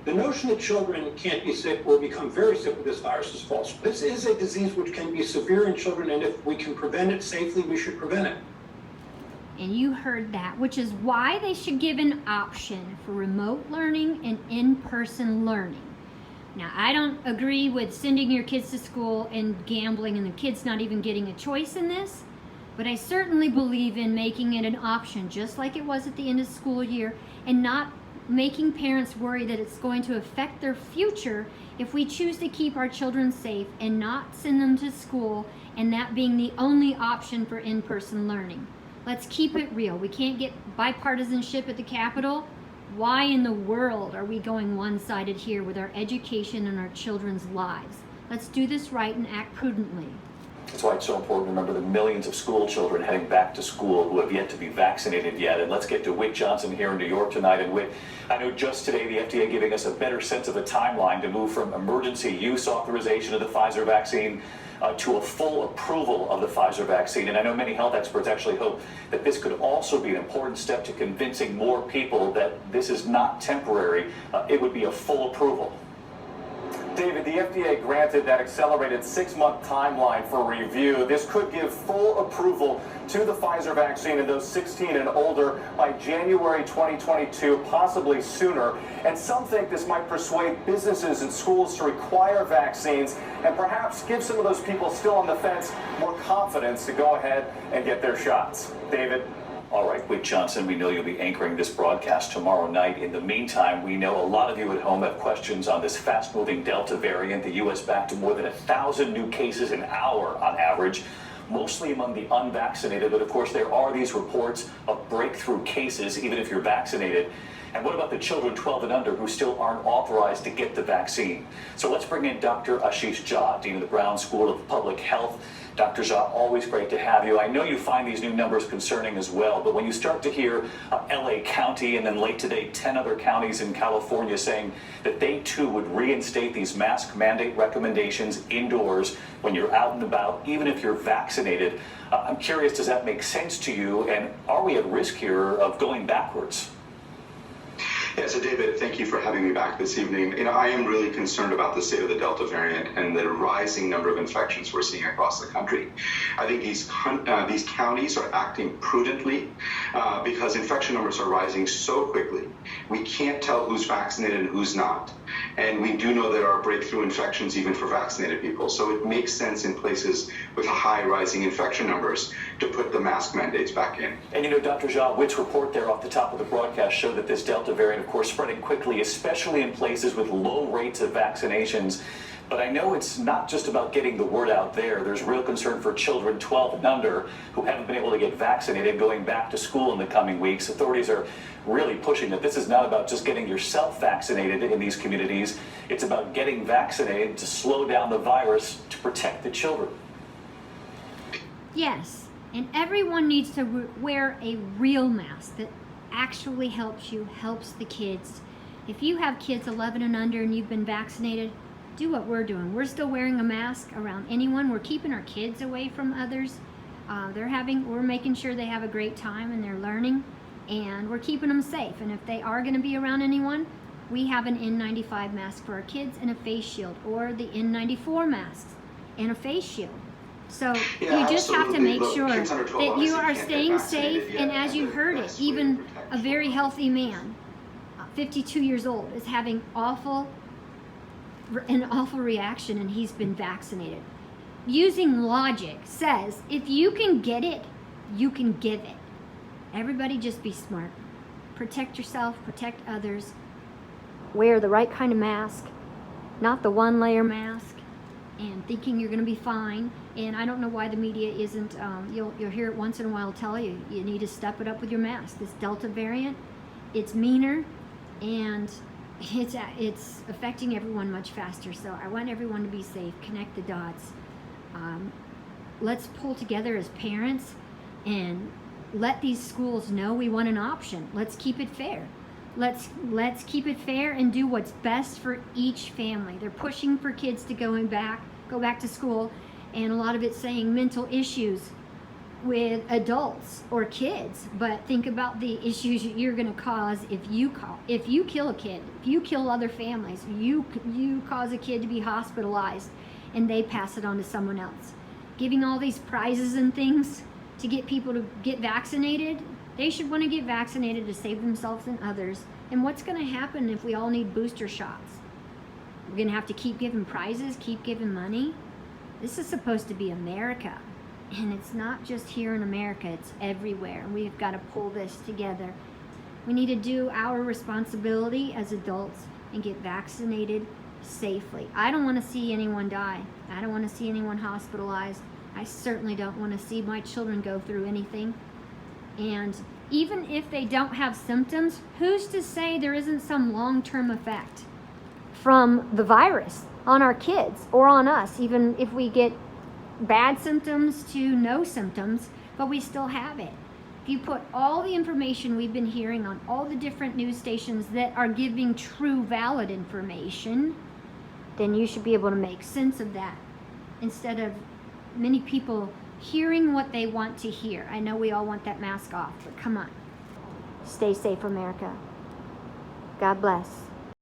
The notion that children can't be sick or become very sick with this virus is false. This is a disease which can be severe in children, and if we can prevent it safely, we should prevent it. And you heard that, which is why they should give an option for remote learning and in-person learning. Now, I don't agree with sending your kids to school and gambling and the kids not even getting a choice in this, but I certainly believe in making it an option, just like it was at the end of the school year, and not making parents worry that it's going to affect their future if we choose to keep our children safe and not send them to school, and that being the only option for in-person learning. Let's keep it real. We can't get bipartisanship at the Capitol. Why in the world are we going one-sided here with our education and our children's lives? Let's do this right and act prudently. That's why it's so important to remember the millions of school children heading back to school who have yet to be vaccinated yet. And let's get to Whit Johnson here in New York tonight. And Whit, I know just today the FDA giving us a better sense of a timeline to move from emergency use authorization of the Pfizer vaccine to a full approval of the Pfizer vaccine. And I know many health experts actually hope that this could also be an important step to convincing more people that this is not temporary. It would be a full approval. David, the FDA granted that accelerated 6-month timeline for review. This could give full approval to the Pfizer vaccine in those 16 and older by January 2022, possibly sooner. And some think this might persuade businesses and schools to require vaccines and perhaps give some of those people still on the fence more confidence to go ahead and get their shots. David? All right, Whit Johnson, we know you'll be anchoring this broadcast tomorrow night. In the meantime, we know a lot of you at home have questions on this fast-moving Delta variant. The U.S. back to more than 1,000 new cases an hour on average, mostly among the unvaccinated. But of course, there are these reports of breakthrough cases, even if you're vaccinated. And what about the children 12 and under who still aren't authorized to get the vaccine? So let's bring in Dr. Ashish Jha, Dean of the Brown School of Public Health. Dr. Jha, always great to have you. I know you find these new numbers concerning as well, but when you start to hear LA County and then late today 10 other counties in California saying that they too would reinstate these mask mandate recommendations indoors when you're out and about, even if you're vaccinated, I'm curious, does that make sense to you? And are we at risk here of going backwards? Yeah, so David, thank you for having me back this evening. I am really concerned about the state of the Delta variant and the rising number of infections we're seeing across the country. I think these counties are acting prudently because infection numbers are rising so quickly. We can't tell who's vaccinated and who's not. And we do know there are breakthrough infections even for vaccinated people. So it makes sense in places with high rising infection numbers to put the mask mandates back in. And Dr. Jha, Whit's report there off the top of the broadcast showed that this Delta variant, of course, spreading quickly, especially in places with low rates of vaccinations. But I know it's not just about getting the word out there. There's real concern for children 12 and under who haven't been able to get vaccinated going back to school in the coming weeks. Authorities are really pushing that this is not about just getting yourself vaccinated in these communities. It's about getting vaccinated to slow down the virus to protect the children. Yes, and everyone needs to wear a real mask that actually helps you, helps the kids. If you have kids 11 and under and you've been vaccinated, do what we're doing. We're still wearing a mask around anyone. We're keeping our kids away from others. We're making sure they have a great time and they're learning, and we're keeping them safe. And if they are going to be around anyone, we have an N95 mask for our kids and a face shield, or the N94 masks and a face shield. So you just have to make sure that you are staying safe. And as you heard it, even a very healthy man, 52 years old, is having an awful reaction, and he's been vaccinated. Using logic says, if you can get it, you can give it. Everybody just be smart. Protect yourself, protect others. Wear the right kind of mask, not the one-layer mask, and thinking you're going to be fine. And I don't know why the media isn't, you'll hear it once in a while tell you, you need to step it up with your mask. This Delta variant, it's meaner, and it's affecting everyone much faster. So I want everyone to be safe, connect the dots. Let's pull together as parents and let these schools know we want an option. Let's keep it fair. Let's keep it fair and do what's best for each family. They're pushing for kids to go back to school, and a lot of it's saying mental issues. with adults or kids, but think about the issues you're going to cause if you kill a kid, if you kill other families, you cause a kid to be hospitalized and they pass it on to someone else. Giving all these prizes and things to get people to get vaccinated, they should want to get vaccinated to save themselves and others. And what's going to happen if we all need booster shots? We're going to have to keep giving prizes, keep giving money. This is supposed to be America. And it's not just here in America, it's everywhere. We've got to pull this together. We need to do our responsibility as adults and get vaccinated safely. I don't want to see anyone die. I don't want to see anyone hospitalized. I certainly don't want to see my children go through anything. And even if they don't have symptoms, who's to say there isn't some long-term effect from the virus on our kids or on us, even if we get bad symptoms to no symptoms, but we still have it. If you put all the information we've been hearing on all the different news stations that are giving true, valid information, then you should be able to make sense of that instead of many people hearing what they want to hear. I know we all want that mask off, but come on. Stay safe, America. God bless.